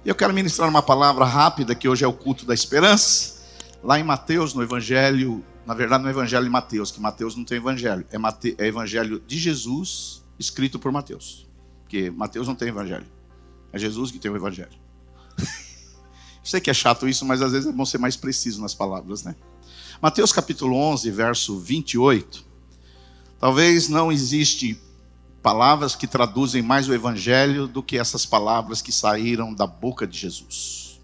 E eu quero ministrar uma palavra rápida, que hoje é o culto da esperança. Lá em Mateus, no Evangelho, na verdade no Evangelho de Mateus, que Mateus não tem Evangelho, é Evangelho de Jesus, escrito por Mateus. Porque Mateus não tem Evangelho, é Jesus que tem o Evangelho. Sei que é chato isso, mas às vezes é bom ser mais preciso nas palavras, né? Mateus capítulo 11, verso 28. Talvez não existe palavras que traduzem mais o Evangelho do que essas palavras que saíram da boca de Jesus.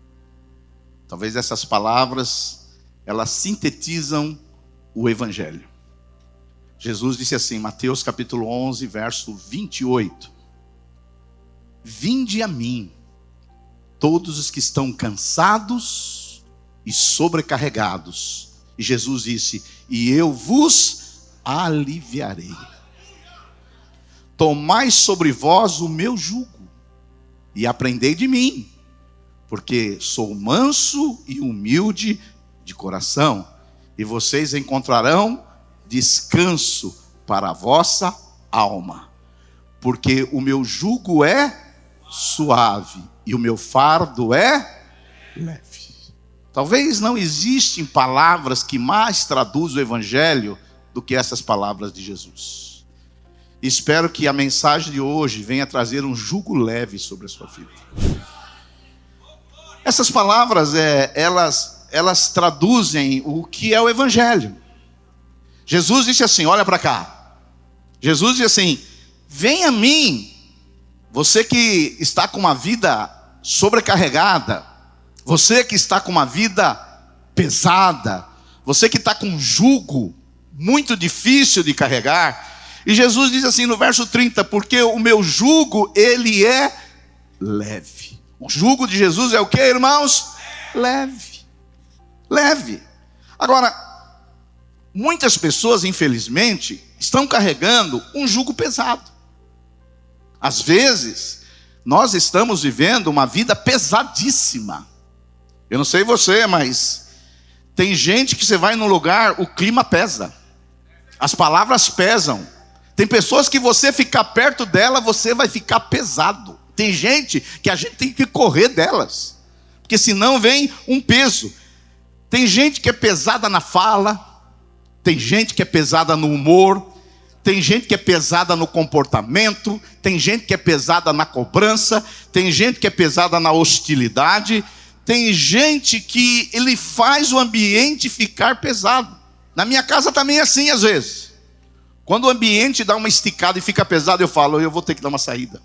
Talvez essas palavras, elas sintetizam o Evangelho. Jesus disse assim, Mateus capítulo 11, verso 28. Vinde a mim, todos os que estão cansados e sobrecarregados. E Jesus disse, e eu vos aliviarei. Tomai sobre vós o meu jugo e aprendei de mim, porque sou manso e humilde de coração, e vocês encontrarão descanso para a vossa alma, porque o meu jugo é suave e o meu fardo é leve. Talvez não existem palavras que mais traduzem o Evangelho do que essas palavras de Jesus. Espero que a mensagem de hoje venha trazer um jugo leve sobre a sua vida. Essas palavras, elas traduzem o que é o Evangelho. Jesus disse assim, olha para cá. Jesus disse assim, venha a mim, você que está com uma vida sobrecarregada, você que está com uma vida pesada, você que está com um jugo muito difícil de carregar. E Jesus diz assim no verso 30, porque o meu jugo, ele é leve. O jugo de Jesus é o que, irmãos? Leve. Leve. Agora, muitas pessoas, infelizmente, estão carregando um jugo pesado. Às vezes, nós estamos vivendo uma vida pesadíssima. Eu não sei você, mas tem gente que você vai num lugar, o clima pesa. As palavras pesam. Tem pessoas que você ficar perto dela, você vai ficar pesado. Tem gente que a gente tem que correr delas, porque senão vem um peso. Tem gente que é pesada na fala, tem gente que é pesada no humor, tem gente que é pesada no comportamento, tem gente que é pesada na cobrança, tem gente que é pesada na hostilidade, tem gente que ele faz o ambiente ficar pesado. Na minha casa também é assim às vezes. Quando o ambiente dá uma esticada e fica pesado, eu falo, eu vou ter que dar uma saída.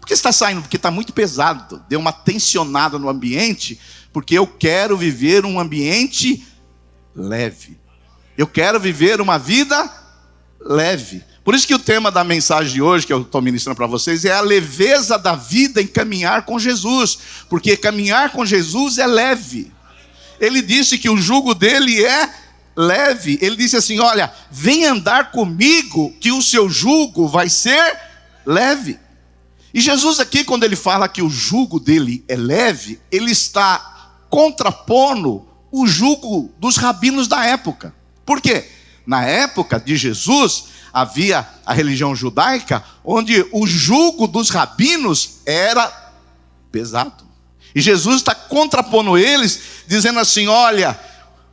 Por que está saindo? Porque está muito pesado. Deu uma tensionada no ambiente, porque eu quero viver um ambiente leve. Eu quero viver uma vida leve. Por isso que o tema da mensagem de hoje, que eu estou ministrando para vocês, é a leveza da vida em caminhar com Jesus. Porque caminhar com Jesus é leve. Ele disse que o jugo dele é leve. Ele disse assim, olha, vem andar comigo que o seu jugo vai ser leve. E Jesus aqui, quando ele fala que o jugo dele é leve, ele está contrapondo o jugo dos rabinos da época. Por quê? Na época de Jesus, havia a religião judaica, onde o jugo dos rabinos era pesado. E Jesus está contrapondo eles, dizendo assim, olha,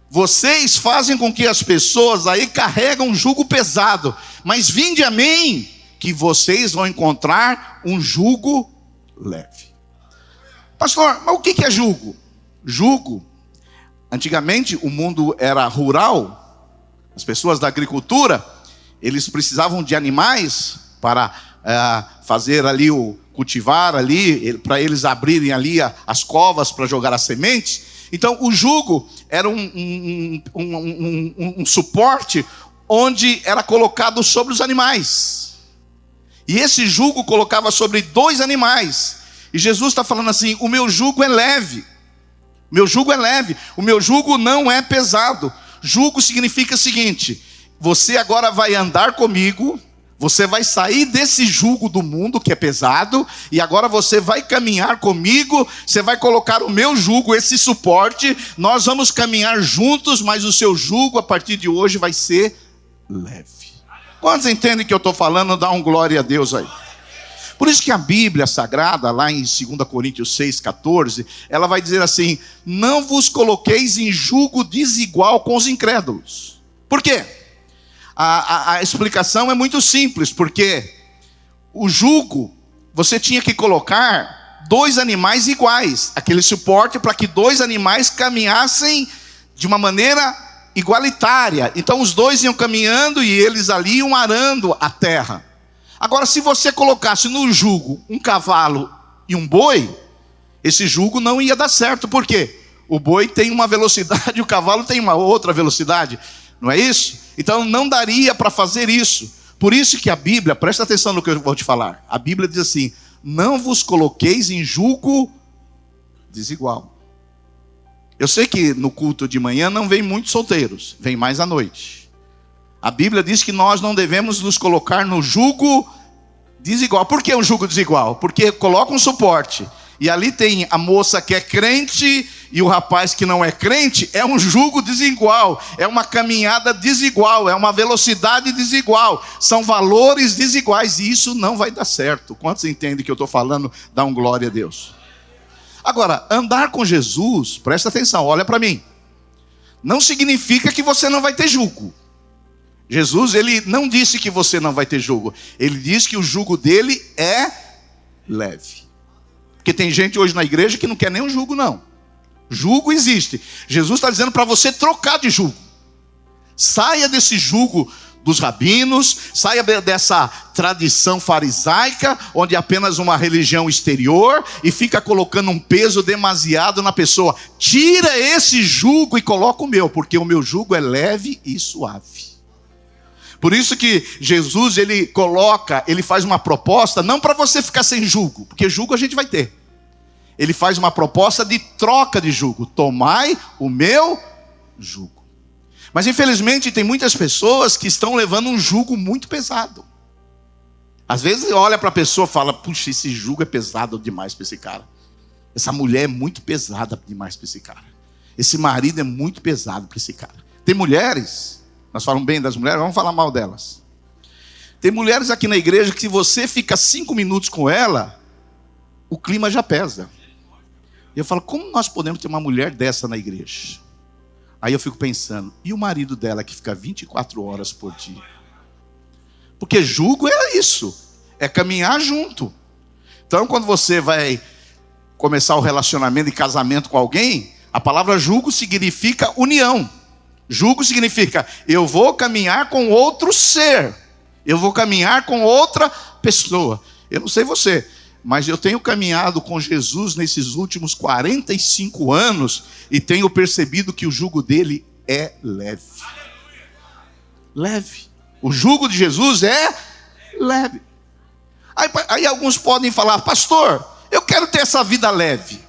vocês fazem com que as pessoas aí carregam um jugo pesado, mas vinde a mim, que vocês vão encontrar um jugo leve. Pastor, mas o que é jugo? Jugo, antigamente o mundo era rural, as pessoas da agricultura, eles precisavam de animais para fazer ali cultivar ali, para eles abrirem ali as covas para jogar as sementes. Então o jugo era um suporte onde era colocado sobre os animais. E esse jugo colocava sobre 2 animais. E Jesus está falando assim, o meu jugo é leve. O meu jugo é leve. O meu jugo não é pesado. Jugo significa o seguinte, você agora vai andar comigo, você vai sair desse jugo do mundo que é pesado, e agora você vai caminhar comigo, você vai colocar o meu jugo, esse suporte, nós vamos caminhar juntos, mas o seu jugo a partir de hoje vai ser leve. Quantos entendem que eu estou falando? Dá um glória a Deus aí. Por isso que a Bíblia Sagrada, lá em 2 Coríntios 6,14, ela vai dizer assim: não vos coloqueis em julgo desigual com os incrédulos. Por quê? A explicação é muito simples, porque o jugo, você tinha que colocar 2 animais iguais, aquele suporte para que 2 animais caminhassem de uma maneira igualitária. Então os 2 iam caminhando e eles ali iam arando a terra. Agora, se você colocasse no jugo um cavalo e um boi, esse jugo não ia dar certo. Por quê? O boi tem uma velocidade, o cavalo tem uma outra velocidade, não é isso? Então não daria para fazer isso. Por isso que a Bíblia, presta atenção no que eu vou te falar, a Bíblia diz assim: não vos coloqueis em julgo desigual. Eu sei que no culto de manhã não vem muitos solteiros, vem mais à noite. A Bíblia diz que nós não devemos nos colocar no julgo desigual. Por que um julgo desigual? Porque coloca um suporte, e ali tem a moça que é crente e o rapaz que não é crente. É um julgo desigual, é uma caminhada desigual, é uma velocidade desigual, são valores desiguais, e isso não vai dar certo. Quantos entendem que eu estou falando? Dá um glória a Deus. Agora, andar com Jesus, presta atenção, olha para mim, não significa que você não vai ter jugo. Jesus, ele não disse que você não vai ter jugo, ele disse que o jugo dele é leve. Porque tem gente hoje na igreja que não quer nem um jugo, não. Jugo existe. Jesus está dizendo para você trocar de jugo. Saia desse jugo dos rabinos, saia dessa tradição farisaica, onde é apenas uma religião exterior, e fica colocando um peso demasiado na pessoa. Tira esse jugo e coloca o meu, porque o meu jugo é leve e suave. Por isso que Jesus, ele faz uma proposta, não para você ficar sem jugo, porque jugo a gente vai ter. Ele faz uma proposta de troca de jugo. Tomai o meu jugo. Mas infelizmente tem muitas pessoas que estão levando um jugo muito pesado. Às vezes olha para a pessoa e fala: puxa, esse jugo é pesado demais para esse cara. Essa mulher é muito pesada demais para esse cara. Esse marido é muito pesado para esse cara. Tem mulheres, nós falamos bem das mulheres, vamos falar mal delas. Tem mulheres aqui na igreja que se você fica 5 minutos com ela, o clima já pesa. E eu falo: como nós podemos ter uma mulher dessa na igreja? Aí eu fico pensando: e o marido dela que fica 24 horas por dia? Porque jugo é isso, é caminhar junto. Então quando você vai começar o relacionamento e casamento com alguém, a palavra jugo significa união. Jugo significa: eu vou caminhar com outro ser, eu vou caminhar com outra pessoa. Eu não sei você, mas eu tenho caminhado com Jesus nesses últimos 45 anos e tenho percebido que o jugo dele é leve. Leve. O jugo de Jesus é leve. Aí alguns podem falar: pastor, eu quero ter essa vida leve.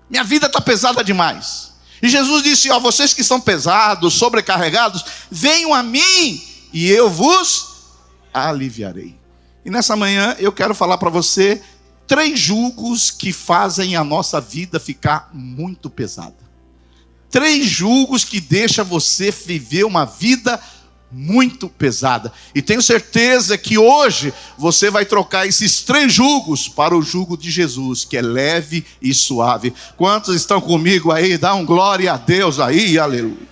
Minha vida está pesada demais. E Jesus disse: ó, vocês que são pesados, sobrecarregados, venham a mim e eu vos aliviarei. E nessa manhã eu quero falar para você 3 julgos que fazem a nossa vida ficar muito pesada. 3 julgos que deixam você viver uma vida muito pesada. E tenho certeza que hoje você vai trocar esses 3 julgos para o jugo de Jesus, que é leve e suave. Quantos estão comigo aí? Dá um glória a Deus aí, aleluia.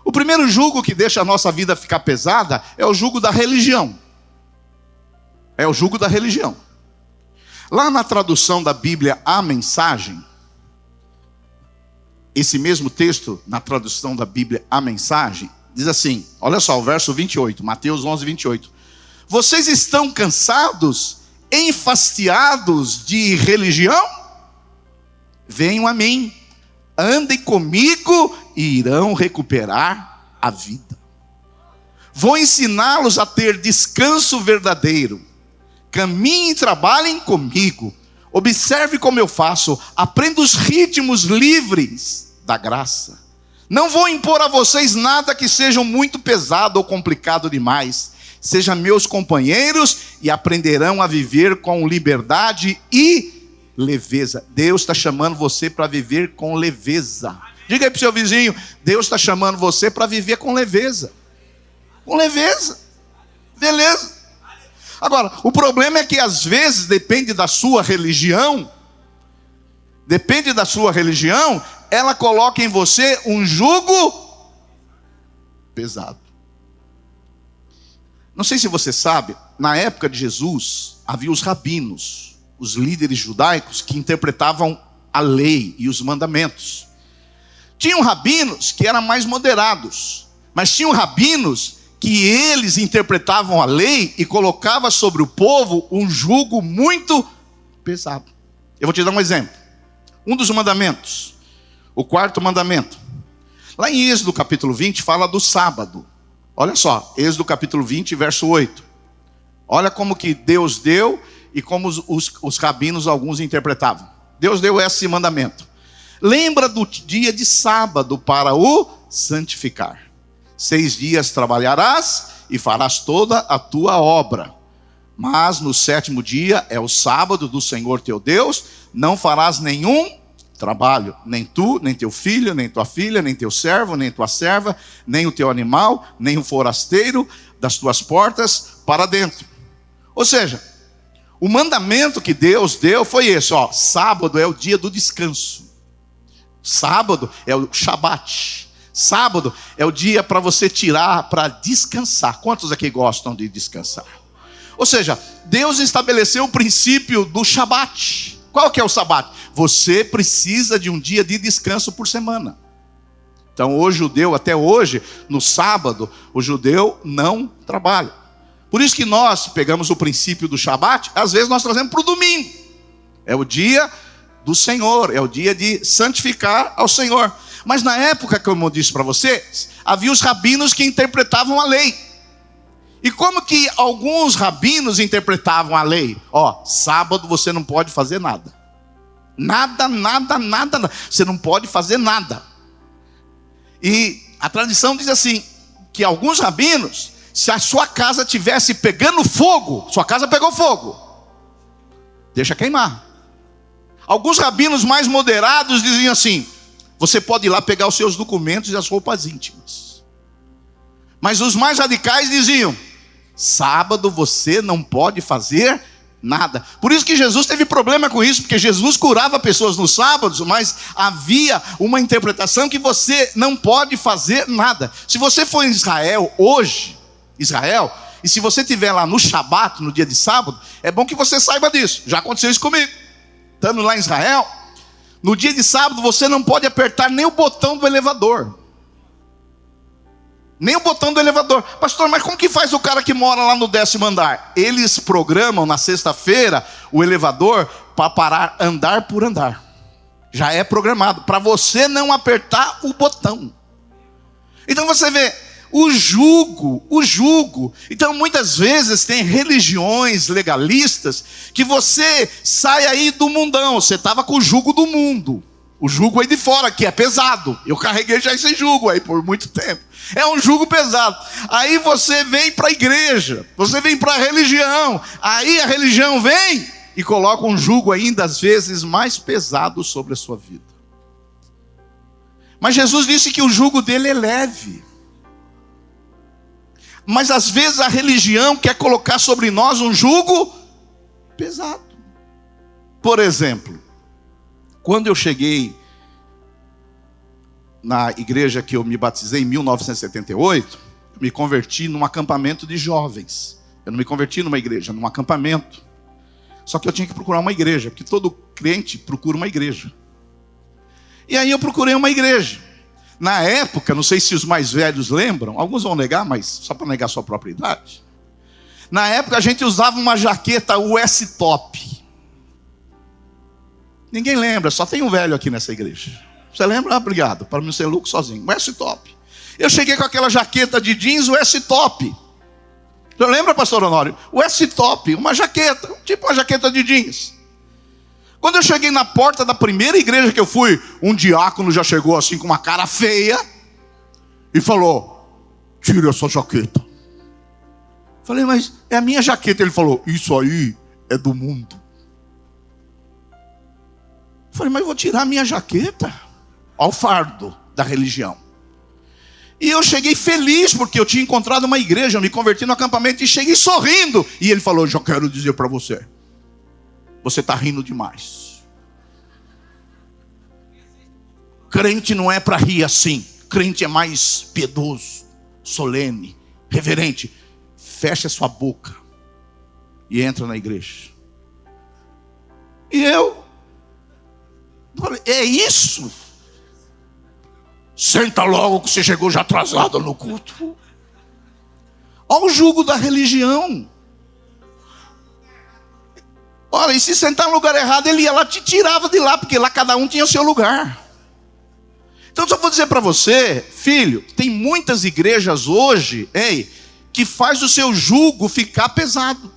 O primeiro jugo que deixa a nossa vida ficar pesada é o jugo da religião. É o jugo da religião. Lá na tradução da Bíblia, A Mensagem, esse mesmo texto, na tradução da Bíblia, A Mensagem, diz assim, olha só, o verso 28, Mateus 11, 28. Vocês estão cansados, enfastiados de religião? Venham a mim, andem comigo e irão recuperar a vida. Vou ensiná-los a ter descanso verdadeiro. Caminhem e trabalhem comigo. Observe como eu faço. Aprenda os ritmos livres da graça. Não vou impor a vocês nada que seja muito pesado ou complicado demais. Sejam meus companheiros e aprenderão a viver com liberdade e leveza. Deus está chamando você para viver com leveza. Diga aí para o seu vizinho: Deus está chamando você para viver com leveza. Com leveza. Beleza. Agora, o problema é que às vezes depende da sua religião, ela coloca em você um jugo pesado. Não sei se você sabe, na época de Jesus, havia os rabinos, os líderes judaicos que interpretavam a lei e os mandamentos. Tinham rabinos que eram mais moderados, mas tinham rabinos que eles interpretavam a lei e colocavam sobre o povo um jugo muito pesado. Eu vou te dar um exemplo. Um dos mandamentos, o 4º mandamento. Lá em Êxodo capítulo 20 fala do sábado. Olha só, Êxodo capítulo 20, verso 8. Olha como que Deus deu e como os rabinos alguns interpretavam. Deus deu esse mandamento. Lembra do dia de sábado para o santificar. 6 dias trabalharás e farás toda a tua obra. Mas no 7º dia é o sábado do Senhor teu Deus, não farás nenhum trabalho, nem tu, nem teu filho, nem tua filha, nem teu servo, nem tua serva, nem o teu animal, nem o forasteiro das tuas portas para dentro. Ou seja, o mandamento que Deus deu foi esse, ó, sábado é o dia do descanso. Sábado é o Shabat. Sábado é o dia para você tirar para descansar. Quantos aqui gostam de descansar? Ou seja, Deus estabeleceu o princípio do Shabat. Qual que é o Shabat? Você precisa de um dia de descanso por semana. Então o judeu, até hoje, no sábado, o judeu não trabalha. Por isso que nós pegamos o princípio do Shabat, às vezes nós trazemos para o domingo. É o dia do Senhor, é o dia de santificar ao Senhor. Mas na época, como eu disse para vocês, havia os rabinos que interpretavam a lei. E como que alguns rabinos interpretavam a lei? Ó, sábado você não pode fazer nada. Nada. Você não pode fazer nada. E a tradição diz assim, que alguns rabinos, se a sua casa tivesse pegando fogo, sua casa pegou fogo, deixa queimar. Alguns rabinos mais moderados diziam assim, você pode ir lá pegar os seus documentos e as roupas íntimas. Mas os mais radicais diziam, sábado você não pode fazer nada. Por isso que Jesus teve problema com isso, porque Jesus curava pessoas nos sábados, mas havia uma interpretação que você não pode fazer nada. Se você for em Israel hoje, e se você estiver lá no Shabat, no dia de sábado, é bom que você saiba disso. Já aconteceu isso comigo. Estando lá em Israel, no dia de sábado você não pode apertar nem o botão do elevador. Nem o botão do elevador. Pastor, mas como que faz o cara que mora lá no 10º andar? Eles programam na sexta-feira o elevador para parar andar por andar. Já é programado, para você não apertar o botão. Então você vê, o jugo. Então muitas vezes tem religiões legalistas que você sai aí do mundão. Você estava com o jugo do mundo. O jugo aí de fora, que é pesado. Eu carreguei já esse jugo aí por muito tempo. É um jugo pesado. Aí você vem para a igreja, você vem para a religião. Aí a religião vem e coloca um jugo ainda às vezes mais pesado sobre a sua vida. Mas Jesus disse que o jugo dele é leve. Mas às vezes a religião quer colocar sobre nós um jugo pesado. Por exemplo, quando eu cheguei na igreja que eu me batizei em 1978, eu me converti num acampamento de jovens. Eu não me converti numa igreja, num acampamento. Só que eu tinha que procurar uma igreja, porque todo crente procura uma igreja. E aí eu procurei uma igreja. Na época, não sei se os mais velhos lembram, alguns vão negar, mas só para negar a sua própria idade. Na época a gente usava uma jaqueta US Top. Ninguém lembra, só tem um velho aqui nessa igreja. Você lembra? Ah, obrigado, para não ser louco sozinho. US Top. Eu cheguei com aquela jaqueta de jeans US Top. Você lembra, pastor Honório? US Top, uma jaqueta, tipo uma jaqueta de jeans. Quando eu cheguei na porta da primeira igreja que eu fui, um diácono já chegou assim com uma cara feia e falou: tira essa jaqueta. Falei, mas é a minha jaqueta. Ele falou: isso aí é do mundo. Falei, mas eu vou tirar a minha jaqueta? Ao fardo da religião. E eu cheguei feliz, porque eu tinha encontrado uma igreja, eu me converti no acampamento e cheguei sorrindo. E ele falou: já quero dizer para você, você está rindo demais. Crente não é para rir assim. Crente é mais piedoso, solene, reverente. Fecha sua boca e entra na igreja. E eu falei: é isso? Senta logo que você chegou já atrasado no culto. Olha o jugo da religião. Olha, e se sentar no lugar errado, ele ia lá, te tirava de lá, porque lá cada um tinha o seu lugar. Então só vou dizer para você, filho, tem muitas igrejas hoje, que faz o seu jugo ficar pesado.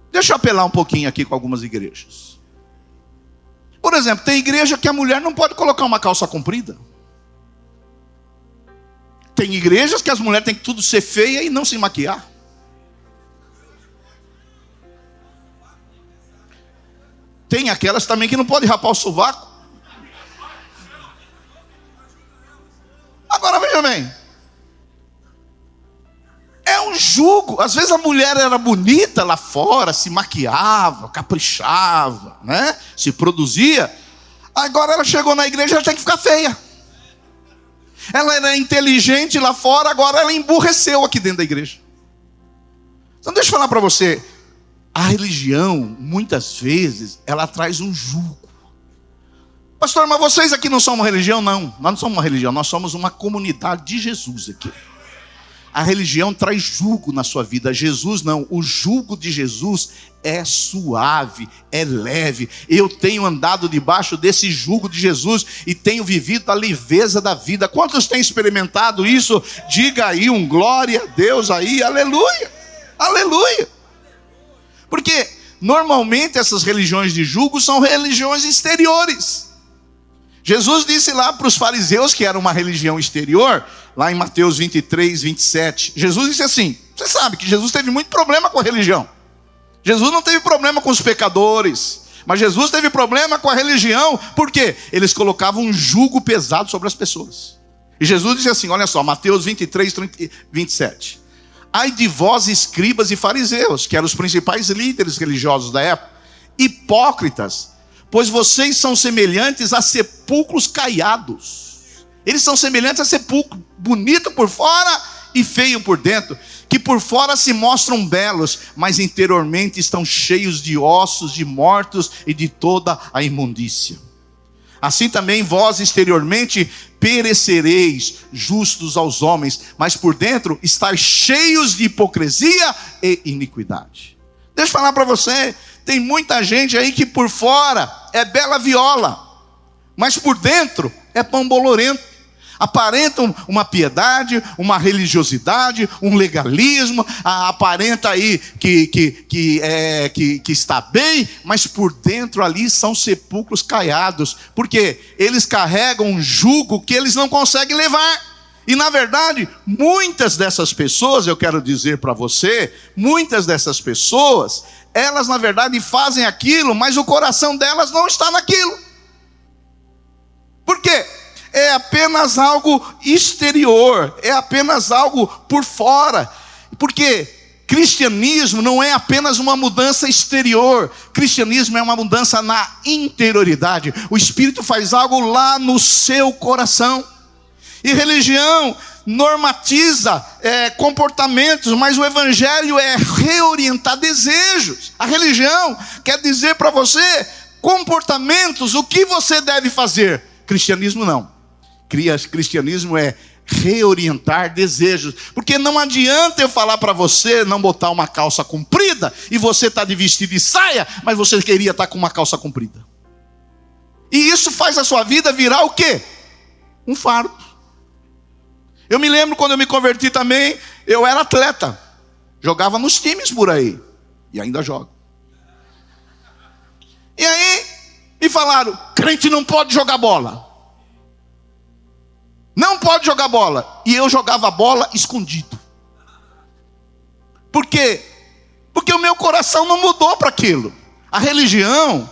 Deixa eu apelar um pouquinho aqui com algumas igrejas. Por exemplo, tem igreja que a mulher não pode colocar uma calça comprida. Tem igrejas que as mulheres têm que tudo ser feia e não se maquiar. Tem aquelas também que não pode rapar o sovaco. Agora veja bem, é um jugo. Às vezes a mulher era bonita lá fora, se maquiava, caprichava, né? Se produzia. Agora ela chegou na igreja, ela tem que ficar feia. Ela era inteligente lá fora, agora ela emburreceu aqui dentro da igreja. Então deixa eu falar para você, a religião, muitas vezes, ela traz um jugo. Pastor, mas vocês aqui não são uma religião? Não, nós não somos uma religião, nós somos uma comunidade de Jesus aqui. A religião traz jugo na sua vida. Jesus não, o jugo de Jesus é suave, é leve. Eu tenho andado debaixo desse jugo de Jesus e tenho vivido a leveza da vida. Quantos têm experimentado isso? Diga aí um glória a Deus aí, aleluia, aleluia. Porque normalmente essas religiões de jugo são religiões exteriores. Jesus disse lá para os fariseus, que era uma religião exterior, lá em Mateus 23, 27. Jesus disse assim, você sabe que Jesus teve muito problema com a religião. Jesus não teve problema com os pecadores, mas Jesus teve problema com a religião, porque eles colocavam um jugo pesado sobre as pessoas. E Jesus disse assim, olha só, Mateus 23, 27. Ai de vós, escribas e fariseus, que eram os principais líderes religiosos da época, hipócritas, pois vocês são semelhantes a sepulcros caiados. Eles são semelhantes a sepulcro, bonito por fora e feio por dentro, que por fora se mostram belos, mas interiormente estão cheios de ossos de mortos e de toda a imundícia. Assim também vós exteriormente perecereis, justos aos homens, mas por dentro estáis cheios de hipocrisia e iniquidade. Deixa eu falar para você, tem muita gente aí que por fora é bela viola, mas por dentro é pão bolorento. Aparentam uma piedade, uma religiosidade, um legalismo, aparenta aí que está bem, mas por dentro ali são sepulcros caiados, porque eles carregam um jugo que eles não conseguem levar. E na verdade, muitas dessas pessoas, eu quero dizer para você, muitas dessas pessoas, elas na verdade fazem aquilo, mas o coração delas não está naquilo. Por quê? É apenas algo exterior, é apenas algo por fora. Porque cristianismo não é apenas uma mudança exterior, cristianismo é uma mudança na interioridade. O Espírito faz algo lá no seu coração. E religião normatiza comportamentos, mas o evangelho é reorientar desejos. A religião quer dizer para você comportamentos, o que você deve fazer. Cristianismo não. Cristianismo é reorientar desejos. Porque não adianta eu falar para você não botar uma calça comprida e você está de vestido e saia, mas você queria estar com uma calça comprida. E isso faz a sua vida virar o quê? Um fardo. Eu me lembro quando eu me converti também, eu era atleta. Jogava nos times por aí. E ainda jogo. E aí me falaram, crente não pode jogar bola. Não pode jogar bola. E eu jogava bola escondido. Por quê? Porque o meu coração não mudou para aquilo. A religião,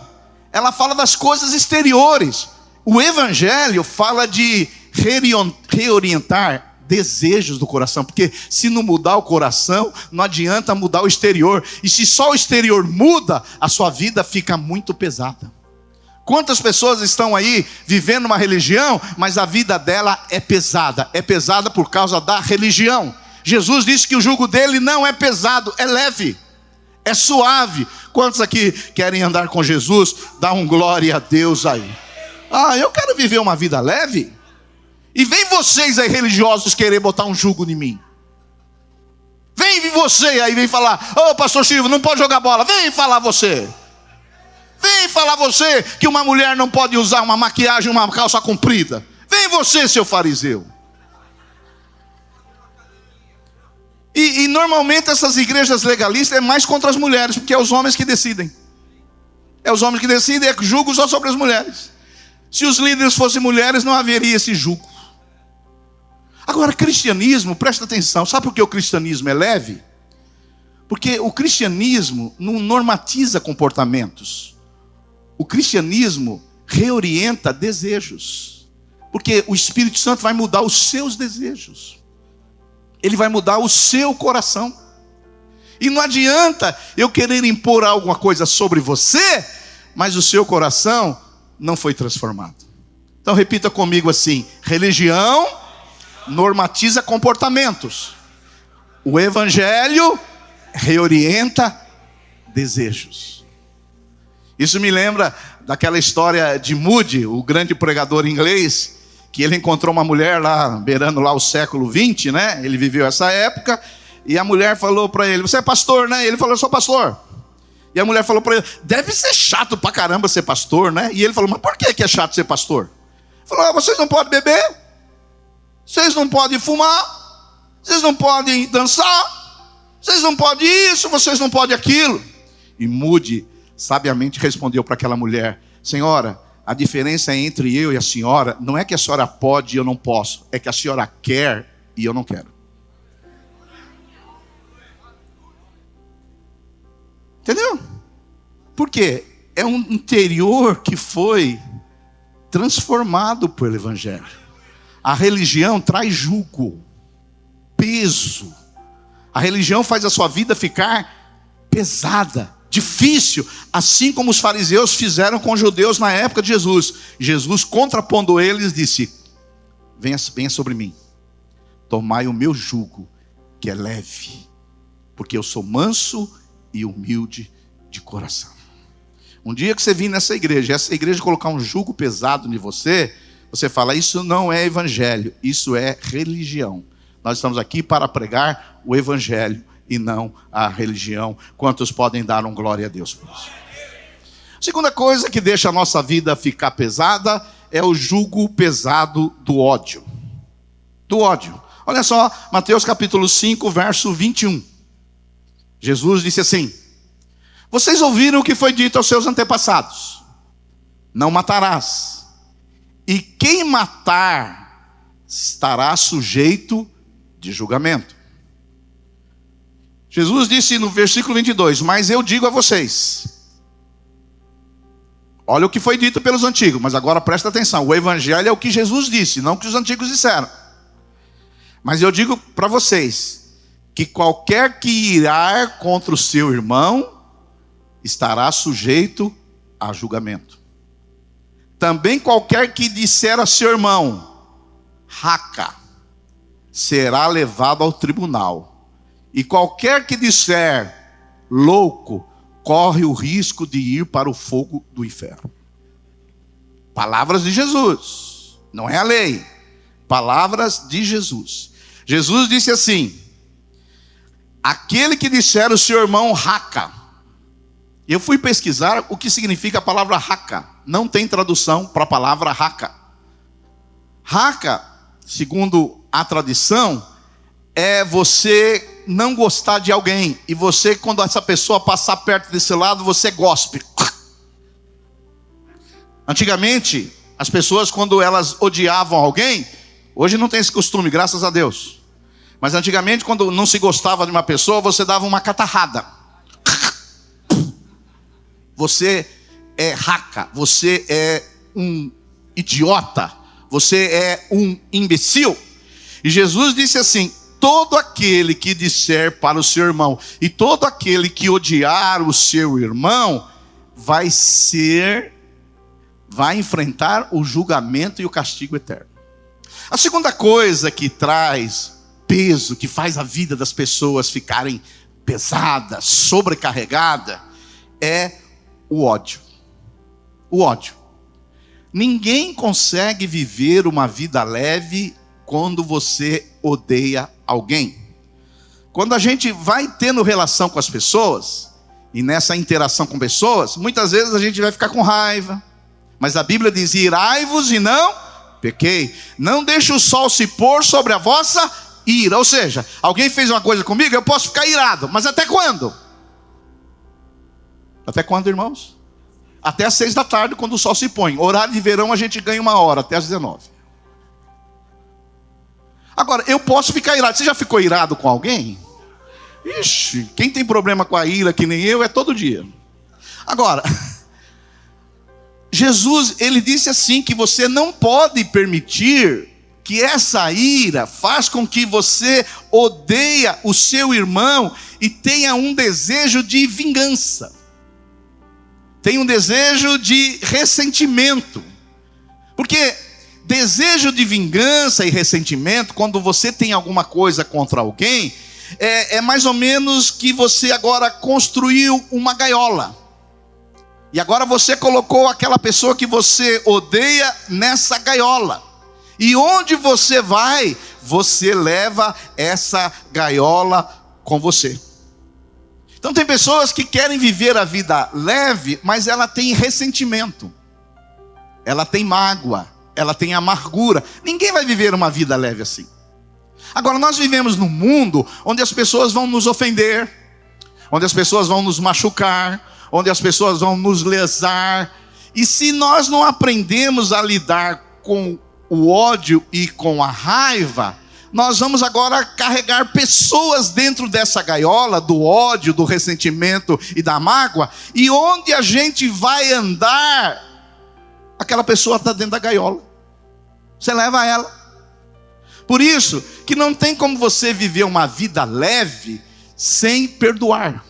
ela fala das coisas exteriores. O evangelho fala de reorientar desejos do coração, porque se não mudar o coração, não adianta mudar o exterior, e se só o exterior muda, a sua vida fica muito pesada. Quantas pessoas estão aí vivendo uma religião, mas a vida dela é pesada por causa da religião. Jesus disse que o jugo dele não é pesado, é leve, é suave. Quantos aqui querem andar com Jesus? Dá um glória a Deus aí. Eu quero viver uma vida leve. E vem vocês aí religiosos querer botar um jugo em mim. Vem você aí, vem falar: ô pastor Chico, não pode jogar bola. Vem falar você. Vem falar você que uma mulher não pode usar uma maquiagem, uma calça comprida. Vem você, seu fariseu. E normalmente essas igrejas legalistas é mais contra as mulheres, porque é os homens que decidem. É os homens que decidem, é julgo só sobre as mulheres. Se os líderes fossem mulheres, não haveria esse julgo. Agora, cristianismo, presta atenção, sabe por que o cristianismo é leve? Porque o cristianismo não normatiza comportamentos. O cristianismo reorienta desejos. Porque o Espírito Santo vai mudar os seus desejos. Ele vai mudar o seu coração. E não adianta eu querer impor alguma coisa sobre você, mas o seu coração não foi transformado. Então repita comigo assim: religião normatiza comportamentos. O evangelho reorienta desejos. Isso me lembra daquela história de Moody, o grande pregador inglês, que ele encontrou uma mulher lá, beirando lá o século 20, né? Ele viveu essa época, e a mulher falou para ele: você é pastor, né? E ele falou: eu sou pastor. E a mulher falou para ele: deve ser chato pra caramba ser pastor, né? E ele falou: mas por que é chato ser pastor? Ele falou: vocês não podem beber, vocês não podem fumar, vocês não podem dançar, vocês não podem isso, vocês não podem aquilo. E Moody sabiamente respondeu para aquela mulher: senhora, a diferença entre eu e a senhora não é que a senhora pode e eu não posso, é que a senhora quer e eu não quero. Entendeu? Por quê? É um interior que foi transformado pelo evangelho. A religião traz jugo, peso. A religião faz a sua vida ficar pesada, difícil, assim como os fariseus fizeram com os judeus na época de Jesus. Jesus, contrapondo eles, disse: venha sobre mim, tomai o meu jugo, que é leve, porque eu sou manso e humilde de coração. Um dia que você vir nessa igreja, essa igreja colocar um jugo pesado em você, você fala: isso não é evangelho, isso é religião. Nós estamos aqui para pregar o evangelho e não a religião. Quantos podem dar um glória a Deus por isso? Segunda coisa que deixa a nossa vida ficar pesada é o jugo pesado do ódio. Do ódio. Olha só, Mateus capítulo 5, verso 21. Jesus disse assim: vocês ouviram o que foi dito aos seus antepassados: não matarás, e quem matar estará sujeito de julgamento. Jesus disse no versículo 22, mas eu digo a vocês, olha o que foi dito pelos antigos, mas agora presta atenção, o evangelho é o que Jesus disse, não o que os antigos disseram. Mas eu digo para vocês, que qualquer que irar contra o seu irmão, estará sujeito a julgamento. Também qualquer que disser a seu irmão, raca, será levado ao tribunal. E qualquer que disser louco, corre o risco de ir para o fogo do inferno. Palavras de Jesus, não é a lei. Palavras de Jesus. Jesus disse assim: aquele que disser o seu irmão raca. Eu fui pesquisar o que significa a palavra raca. Não tem tradução para a palavra raca. Raca, segundo a tradição, é você não gostar de alguém. E você, quando essa pessoa passar perto desse lado, você gospe. Antigamente, as pessoas, quando elas odiavam alguém, hoje não tem esse costume, graças a Deus. Mas antigamente, quando não se gostava de uma pessoa, você dava uma catarrada. Você é raca, você é um idiota, você é um imbecil. E Jesus disse assim: todo aquele que disser para o seu irmão, e todo aquele que odiar o seu irmão, vai enfrentar o julgamento e o castigo eterno. A segunda coisa que traz peso, que faz a vida das pessoas ficarem pesada, sobrecarregada, é o ódio. O ódio. Ninguém consegue viver uma vida leve quando você odeia alguém. Quando a gente vai tendo relação com as pessoas, e nessa interação com pessoas, muitas vezes a gente vai ficar com raiva. Mas a Bíblia diz: irai-vos e não pequei. Não deixe o sol se pôr sobre a vossa ira. Ou seja, alguém fez uma coisa comigo, eu posso ficar irado. Mas até quando? Até quando, irmãos? Até às 6 da tarde, quando o sol se põe. Horário de verão a gente ganha 1 hora, até às 19. Agora, eu posso ficar irado. Você já ficou irado com alguém? Ixi, quem tem problema com a ira, que nem eu, é todo dia. Agora, Jesus, ele disse assim, que você não pode permitir que essa ira faz com que você odeie o seu irmão e tenha um desejo de vingança. Tem um desejo de ressentimento. Porque desejo de vingança e ressentimento, quando você tem alguma coisa contra alguém, é mais ou menos que você agora construiu uma gaiola. E agora você colocou aquela pessoa que você odeia nessa gaiola. E onde você vai, você leva essa gaiola com você. Então tem pessoas que querem viver a vida leve, mas ela tem ressentimento, ela tem mágoa, ela tem amargura. Ninguém vai viver uma vida leve assim. Agora, nós vivemos num mundo onde as pessoas vão nos ofender, onde as pessoas vão nos machucar, onde as pessoas vão nos lesar. E se nós não aprendemos a lidar com o ódio e com a raiva, nós vamos agora carregar pessoas dentro dessa gaiola do ódio, do ressentimento e da mágoa. E onde a gente vai andar, aquela pessoa está dentro da gaiola. Você leva ela. Por isso que não tem como você viver uma vida leve sem perdoar.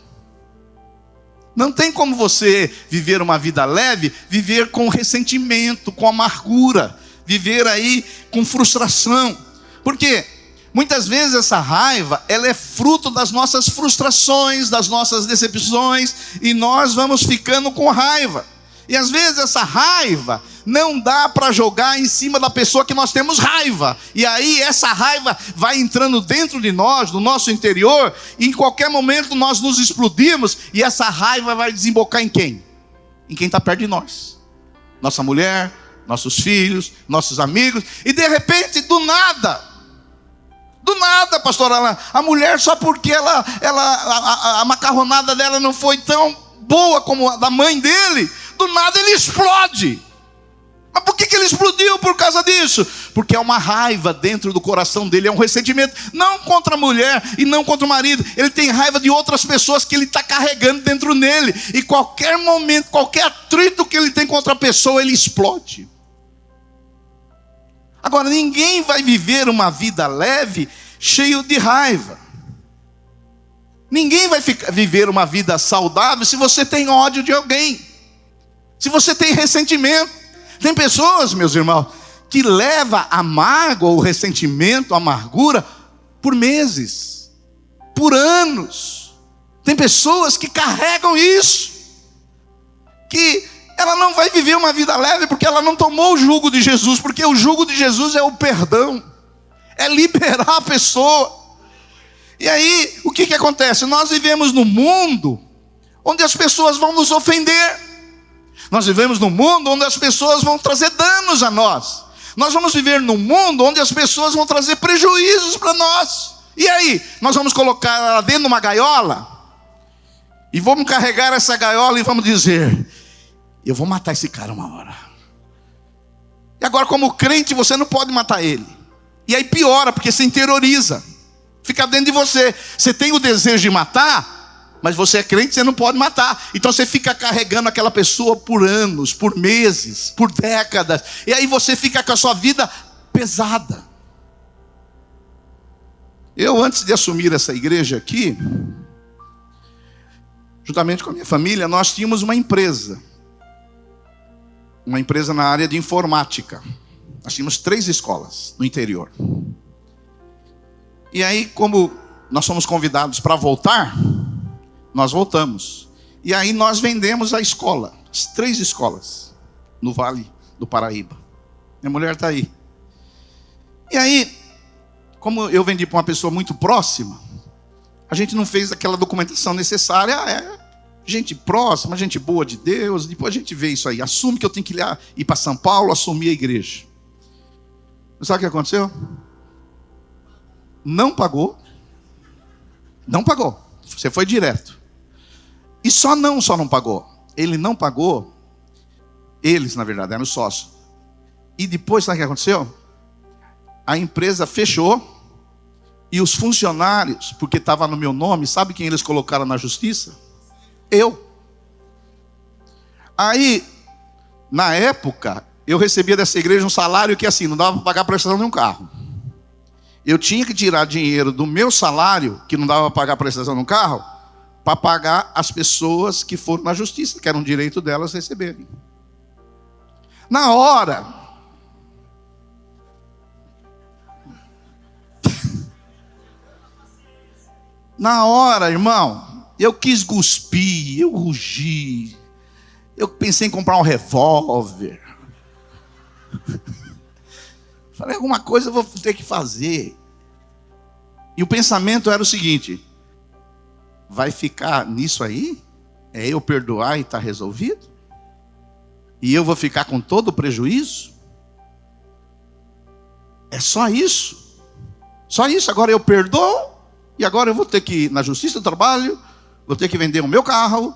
Não tem como você viver uma vida leve, viver com ressentimento, com amargura, viver aí com frustração. Porque muitas vezes essa raiva, ela é fruto das nossas frustrações, das nossas decepções, e nós vamos ficando com raiva. E às vezes essa raiva não dá para jogar em cima da pessoa que nós temos raiva. E aí essa raiva vai entrando dentro de nós, no nosso interior, e em qualquer momento nós nos explodimos, e essa raiva vai desembocar em quem? Em quem está perto de nós. Nossa mulher, nossos filhos, nossos amigos. E de repente, do nada, pastor Alan, a mulher, só porque a macarronada dela não foi tão boa como a da mãe dele, do nada ele explode. Mas por que ele explodiu por causa disso? Porque é uma raiva dentro do coração dele, é um ressentimento, não contra a mulher e não contra o marido. Ele tem raiva de outras pessoas que ele está carregando dentro nele. E qualquer momento, qualquer atrito que ele tem contra a pessoa, ele explode. Agora, ninguém vai viver uma vida leve cheio de raiva. Ninguém vai viver uma vida saudável se você tem ódio de alguém, se você tem ressentimento. Tem pessoas, meus irmãos, que levam a mágoa, o ressentimento, a amargura por meses, por anos. Tem pessoas que carregam isso, que ela não vai viver uma vida leve porque ela não tomou o jugo de Jesus, porque o jugo de Jesus é o perdão, é liberar a pessoa. E aí, o que acontece? Nós vivemos num mundo onde as pessoas vão nos ofender. Nós vivemos num mundo onde as pessoas vão trazer danos a nós. Nós vamos viver num mundo onde as pessoas vão trazer prejuízos para nós. E aí, nós vamos colocar ela dentro de uma gaiola e vamos carregar essa gaiola e vamos dizer: eu vou matar esse cara uma hora. E agora, como crente, você não pode matar ele. E aí piora, porque você interioriza, fica dentro de você. Você tem o desejo de matar, Mas você é crente, você não pode matar. Então você fica carregando aquela pessoa por anos, por meses, por décadas. E aí você fica com a sua vida pesada. Eu, antes de assumir essa igreja aqui, juntamente com a minha família, nós tínhamos uma empresa. Uma empresa na área de informática. Nós tínhamos 3 escolas no interior. E aí, como nós fomos convidados para voltar, nós voltamos. E aí nós vendemos a escola, as 3 escolas, no Vale do Paraíba. Minha mulher está aí. E aí, como eu vendi para uma pessoa muito próxima, a gente não fez aquela documentação necessária. Gente próxima, gente boa de Deus, depois a gente vê isso aí. Assume que eu tenho que ir para São Paulo, assumir a igreja. Sabe o que aconteceu? Não pagou. Não pagou. Você foi direto. E só não pagou. Ele não pagou. Eles, na verdade, eram sócios. E depois, sabe o que aconteceu? A empresa fechou. E os funcionários, porque estava no meu nome, sabe quem eles colocaram na justiça? Eu. Aí, na época, eu recebia dessa igreja um salário que assim, não dava para pagar a prestação de um carro. Eu tinha que tirar dinheiro do meu salário, que não dava para pagar a prestação de um carro, para pagar as pessoas que foram na justiça, que era um direito delas receberem. Na hora... Na hora, irmão, eu quis cuspir, eu rugi, eu pensei em comprar um revólver. Falei, alguma coisa eu vou ter que fazer. E o pensamento era o seguinte: vai ficar nisso aí? É eu perdoar e está resolvido? E eu vou ficar com todo o prejuízo? É só isso? Só isso, agora eu perdoo? E agora eu vou ter que ir na justiça do trabalho, vou ter que vender o meu carro,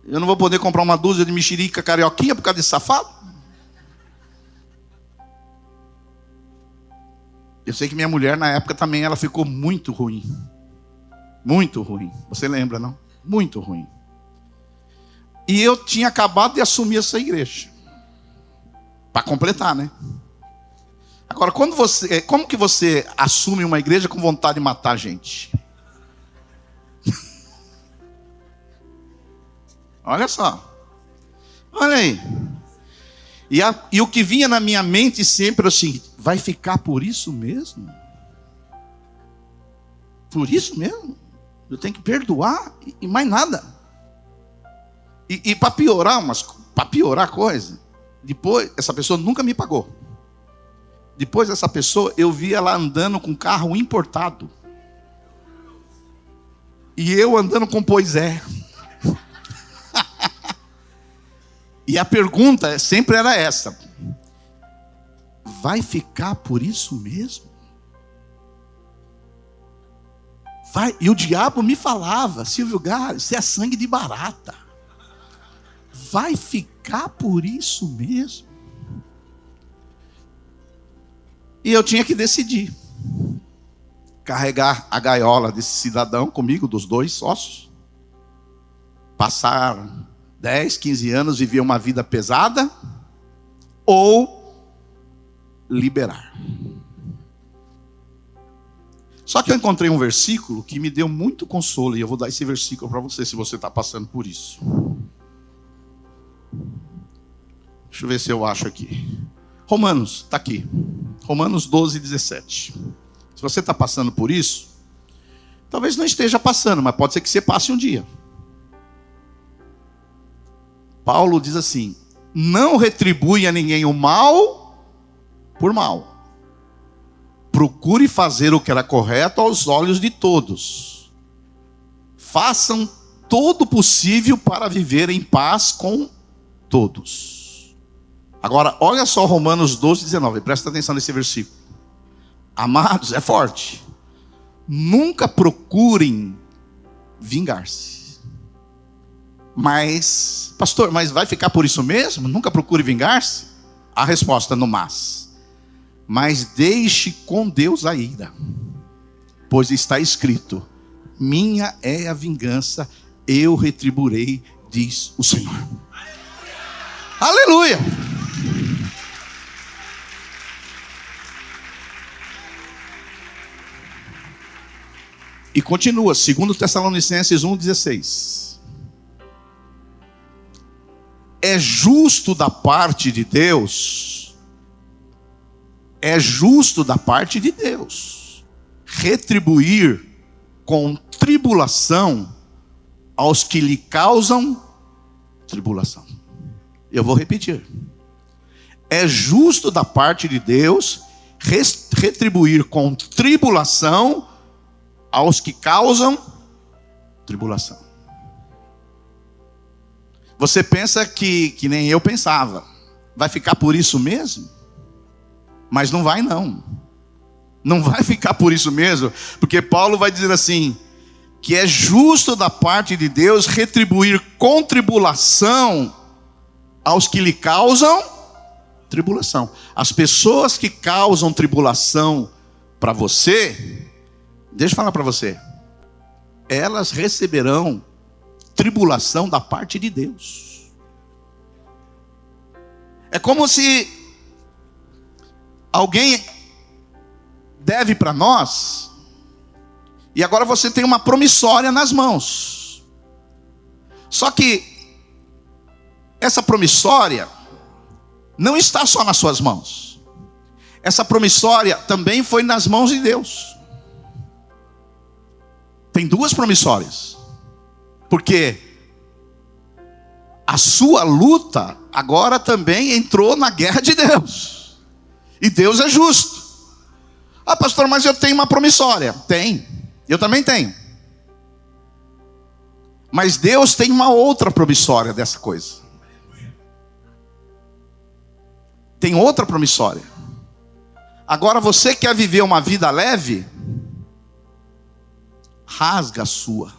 eu não vou poder comprar uma dúzia de mexerica carioquinha por causa desse safado? Eu sei que minha mulher na época também ela ficou muito ruim. Muito ruim. Você lembra, não? Muito ruim. E eu tinha acabado de assumir essa igreja. Para completar, né? Agora, como que você assume uma igreja com vontade de matar gente? Olha só. Olha aí. E o que vinha na minha mente sempre assim: vai ficar por isso mesmo? Por isso mesmo? Eu tenho que perdoar e mais nada. E para piorar a coisa, depois essa pessoa nunca me pagou. Depois dessa pessoa, eu vi ela andando com carro importado. E eu andando com Poisé. E a pergunta sempre era essa: vai ficar por isso mesmo? Vai. E o diabo me falava: Silvio Gales, você é sangue de barata. Vai ficar por isso mesmo? E eu tinha que decidir. Carregar a gaiola desse cidadão comigo, dos 2 sócios. Passar 10, 15 anos, viver uma vida pesada. Ou liberar. Só que eu encontrei um versículo que me deu muito consolo. E eu vou dar esse versículo para você, se você está passando por isso. Deixa eu ver se eu acho aqui. Romanos, está aqui. Romanos 12, 17. Se você está passando por isso, talvez não esteja passando, mas pode ser que você passe um dia. Paulo diz assim: não retribui a ninguém o mal por mal. Procure fazer o que era correto aos olhos de todos. Façam todo o possível para viver em paz com todos. Agora, olha só Romanos 12, 19. Presta atenção nesse versículo. Amados, é forte. Nunca procurem vingar-se. Mas, pastor, mas vai ficar por isso mesmo? Nunca procure vingar-se? A resposta no mas deixe com Deus a ira. Pois está escrito: minha é a vingança, eu retribuirei, diz o Senhor. Aleluia! E continua, 2 Tessalonicenses 1,16. É justo da parte de Deus, retribuir com tribulação aos que lhe causam tribulação. Eu vou repetir. É justo da parte de Deus retribuir com tribulação aos que causam tribulação. Você pensa que nem eu pensava, vai ficar por isso mesmo? Mas não vai não. Não vai ficar por isso mesmo, porque Paulo vai dizer assim, que é justo da parte de Deus retribuir com tribulação aos que lhe causam tribulação. As pessoas que causam tribulação para você, deixa eu falar para você, elas receberão tribulação da parte de Deus. É como se alguém deve para nós, e agora você tem uma promissória nas mãos. Só que essa promissória não está só nas suas mãos. Essa promissória também foi nas mãos de Deus. Tem duas promissórias. Porque a sua luta agora também entrou na guerra de Deus. E Deus é justo. Ah, pastor, mas eu tenho uma promissória. Tem. Eu também tenho. Mas Deus tem uma outra promissória dessa coisa. Tem outra promissória. Agora você quer viver uma vida leve? Rasga a sua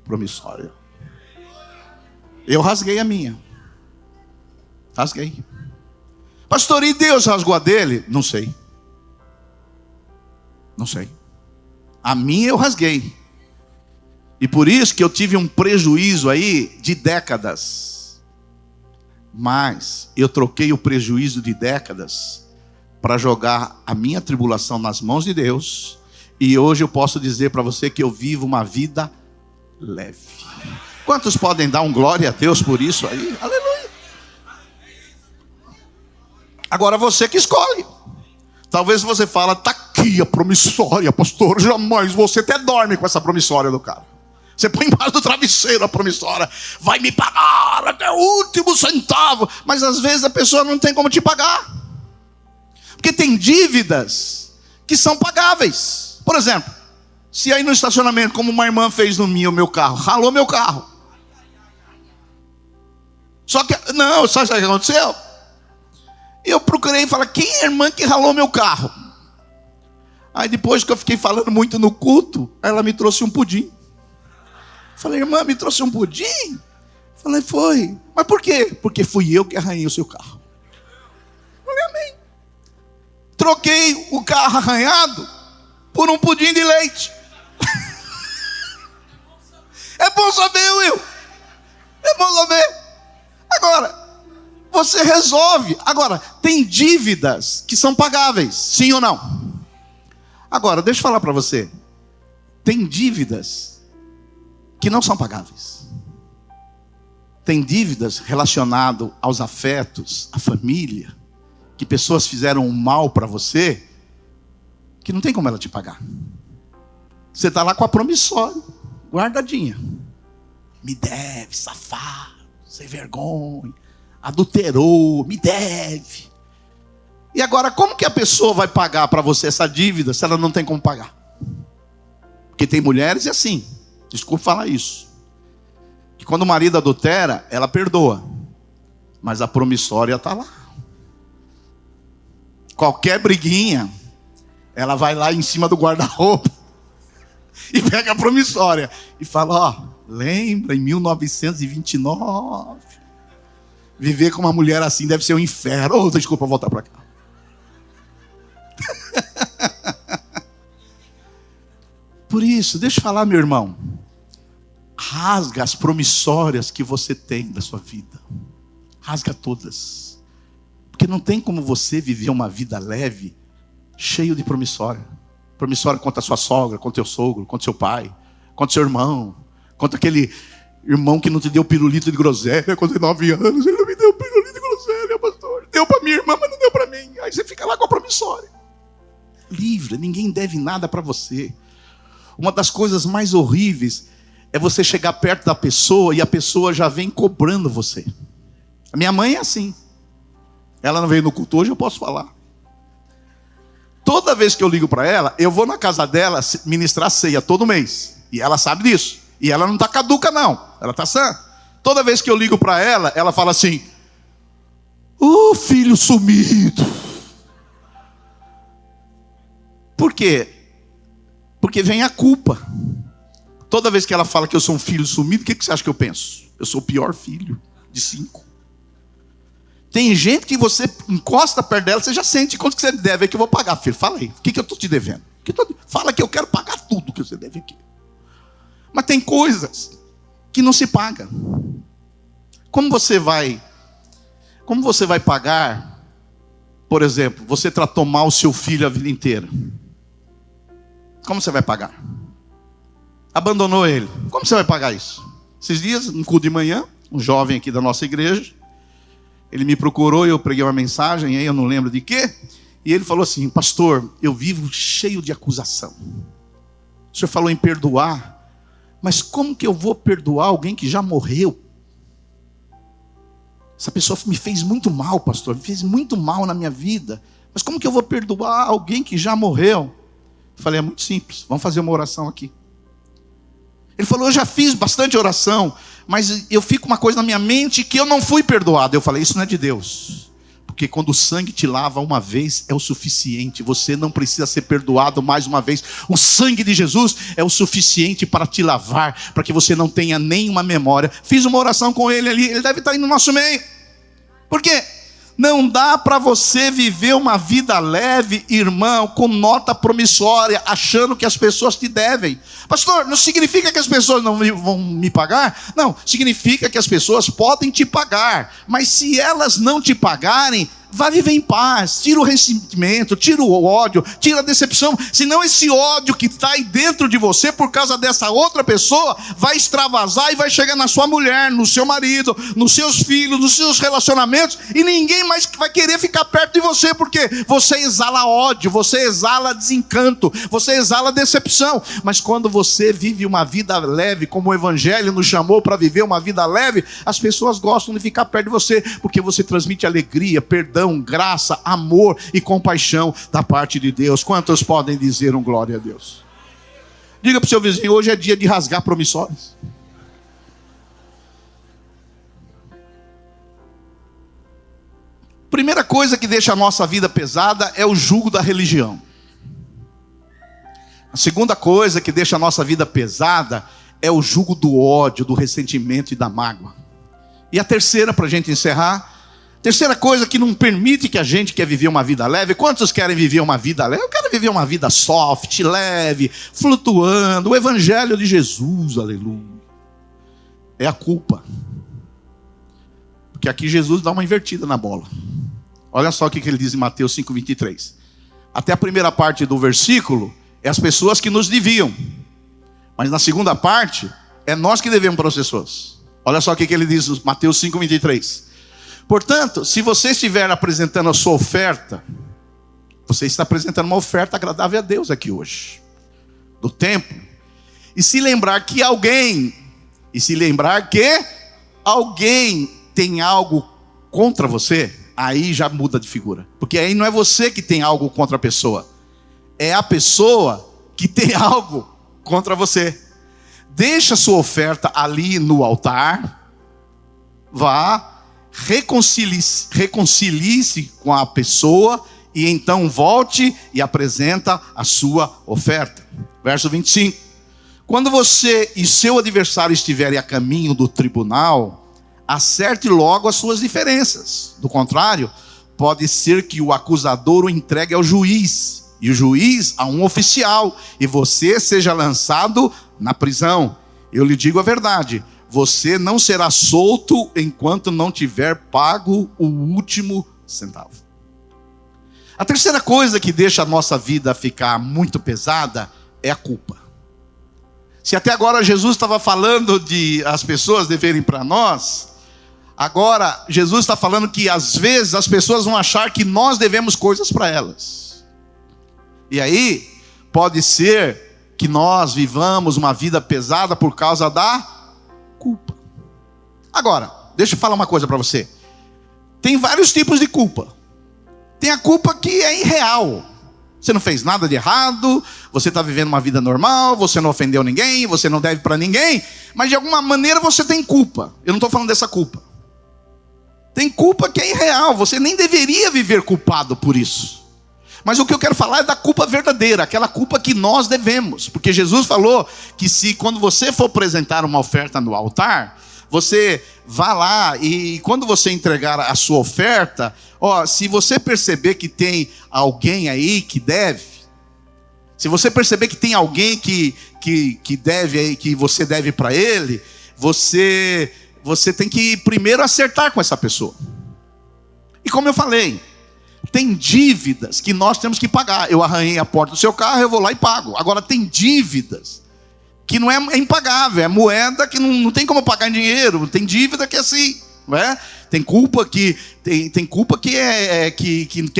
promissória. Eu rasguei a minha. Rasguei. Pastor, e Deus rasgou a dele? Não sei. Não sei. A minha eu rasguei. E por isso que eu tive um prejuízo aí de décadas. Mas eu troquei o prejuízo de décadas para jogar a minha tribulação nas mãos de Deus. E hoje eu posso dizer para você que eu vivo uma vida leve. Quantos podem dar um glória a Deus por isso aí? Aleluia. Agora você que escolhe. Talvez você fala, tá aqui a promissória, pastor. Jamais, você até dorme com essa promissória do cara. Você põe embaixo do travesseiro a promissória. Vai me pagar até o último centavo. Mas às vezes a pessoa não tem como te pagar. Porque tem dívidas que são pagáveis. Por exemplo, se aí no estacionamento, como uma irmã fez no meu carro, ralou meu carro. Só que, não, sabe o que aconteceu? Eu procurei e falei, quem é a irmã que ralou meu carro? Aí depois que eu fiquei falando muito no culto, ela me trouxe um pudim. Falei, irmã, me trouxe um pudim? Falei, foi. Mas por quê? Porque fui eu que arranhei o seu carro. Falei, amém. Troquei o carro arranhado por um pudim de leite. É bom saber, Will. É bom saber. Agora, você resolve. Agora, tem dívidas que são pagáveis, sim ou não? Agora, deixa eu falar para você. Tem dívidas que não são pagáveis. Tem dívidas relacionadas aos afetos, à família, que pessoas fizeram um mal para você, que não tem como ela te pagar. Você está lá com a promissória, guardadinha. Me deve, safado, sem vergonha, adulterou, me deve. E agora, como que a pessoa vai pagar para você essa dívida se ela não tem como pagar? Porque tem mulheres assim, desculpe falar isso, que quando o marido adultera, ela perdoa, mas a promissória está lá. Qualquer briguinha, ela vai lá em cima do guarda-roupa e pega a promissória e fala, ó, lembra em 1929, viver com uma mulher assim deve ser um inferno. Oh, desculpa, voltar para cá. Por isso, deixa eu falar, meu irmão. Rasga as promissórias que você tem da sua vida. Rasga todas. Porque não tem como você viver uma vida leve, cheio de promissória. Promissória contra a sua sogra, contra o teu sogro, contra o seu pai, contra o seu irmão, contra aquele irmão que não te deu pirulito de groselha com 19 anos. Ele não me deu pirulito de groselha, pastor. Deu para minha irmã, mas não deu para mim. Aí você fica lá com a promissória. Livre, ninguém deve nada para você. Uma das coisas mais horríveis é você chegar perto da pessoa e a pessoa já vem cobrando você. A minha mãe é assim. Ela não veio no culto hoje, eu posso falar. Toda vez que eu ligo para ela, eu vou na casa dela ministrar ceia todo mês. E ela sabe disso. E ela não está caduca não, ela está sã. Toda vez que eu ligo para ela, ela fala assim: "Ô filho sumido". Por quê? Porque vem a culpa. Toda vez que ela fala que eu sou um filho sumido, o que você acha que eu penso? Eu sou o pior filho de 5. Tem gente que você encosta perto dela, você já sente quanto que você deve, é que eu vou pagar, filho. Fala aí, o que eu estou te devendo? Fala que eu quero pagar tudo que você deve aqui. Mas tem coisas que não se pagam. Como você vai pagar, por exemplo, você tratou mal o seu filho a vida inteira? Como você vai pagar? Abandonou ele. Como você vai pagar isso? Esses dias, um culto de manhã, um jovem aqui da nossa igreja, ele me procurou e eu preguei uma mensagem, aí eu não lembro de quê, e ele falou assim: "Pastor, eu vivo cheio de acusação. O senhor falou em perdoar, mas como que eu vou perdoar alguém que já morreu? Essa pessoa me fez muito mal, pastor, me fez muito mal na minha vida, mas como que eu vou perdoar alguém que já morreu?" Eu falei: "É muito simples, vamos fazer uma oração aqui." Ele falou: "Eu já fiz bastante oração, mas eu fico uma coisa na minha mente que eu não fui perdoado." Eu falei: "Isso não é de Deus. Porque quando o sangue te lava uma vez é o suficiente. Você não precisa ser perdoado mais uma vez. O sangue de Jesus é o suficiente para te lavar, para que você não tenha nenhuma memória." Fiz uma oração com ele ali. Ele deve estar aí no nosso meio. Por quê? Não dá para você viver uma vida leve, irmão, com nota promissória, achando que as pessoas te devem. "Pastor, não significa que as pessoas não vão me pagar?" Não, significa que as pessoas podem te pagar. Mas se elas não te pagarem, vá viver em paz. Tira o ressentimento, tira o ódio, tira a decepção. Senão esse ódio que está aí dentro de você por causa dessa outra pessoa vai extravasar e vai chegar na sua mulher, no seu marido, nos seus filhos, nos seus relacionamentos, e ninguém mais vai querer ficar perto de você, porque você exala ódio, você exala desencanto, você exala decepção. Mas quando você vive uma vida leve, como o Evangelho nos chamou para viver uma vida leve, as pessoas gostam de ficar perto de você, porque você transmite alegria, perdão, graça, amor e compaixão da parte de Deus. Quantos podem dizer um glória a Deus? Diga para o seu vizinho: hoje é dia de rasgar promissórias. Primeira coisa que deixa a nossa vida pesada é o jugo da religião. A segunda coisa que deixa a nossa vida pesada é o jugo do ódio, do ressentimento e da mágoa. E a terceira, para a gente encerrar, terceira coisa que não permite que a gente quer viver uma vida leve. Quantos querem viver uma vida leve? Eu quero viver uma vida soft, leve, flutuando. O Evangelho de Jesus, aleluia. É a culpa. Porque aqui Jesus dá uma invertida na bola. Olha só o que ele diz em Mateus 5:23. Até a primeira parte do versículo é as pessoas que nos deviam. Mas na segunda parte é nós que devemos para as pessoas. Olha só o que ele diz em Mateus 5:23. Portanto, se você estiver apresentando a sua oferta, você está apresentando uma oferta agradável a Deus aqui hoje, do templo. E se lembrar que alguém tem algo contra você, aí já muda de figura. Porque aí não é você que tem algo contra a pessoa, é a pessoa que tem algo contra você. Deixa a sua oferta ali no altar, vá, reconcilie-se com a pessoa e então volte e apresenta a sua oferta. Verso 25. Quando você e seu adversário estiverem a caminho do tribunal, acerte logo as suas diferenças. Do contrário, pode ser que o acusador o entregue ao juiz e o juiz a um oficial, e você seja lançado na prisão. Eu lhe digo a verdade, você não será solto enquanto não tiver pago o último centavo. A terceira coisa que deixa a nossa vida ficar muito pesada é a culpa. Se até agora Jesus estava falando de as pessoas deverem para nós, agora Jesus está falando que às vezes as pessoas vão achar que nós devemos coisas para elas. E aí pode ser que nós vivamos uma vida pesada por causa da culpa. Agora, deixa eu falar uma coisa para você. Tem vários tipos de culpa. Tem a culpa que é irreal. Você não fez nada de errado, você está vivendo uma vida normal, você não ofendeu ninguém, você não deve para ninguém, mas de alguma maneira você tem culpa. Eu não estou falando dessa culpa. Tem culpa que é irreal, você nem deveria viver culpado por isso. Mas o que eu quero falar é da culpa verdadeira, aquela culpa que nós devemos. Porque Jesus falou que se quando você for apresentar uma oferta no altar, você vá lá e quando você entregar a sua oferta, se você perceber que tem alguém aí que deve, se você perceber que tem alguém que deve, que você deve para ele, você tem que primeiro acertar com essa pessoa. E como eu falei, tem dívidas que nós temos que pagar. Eu arranhei a porta do seu carro, eu vou lá e pago. Agora tem dívidas que não é impagável, é moeda que não tem como pagar em dinheiro. Tem dívida que é assim, não é? Tem culpa que tem culpa que é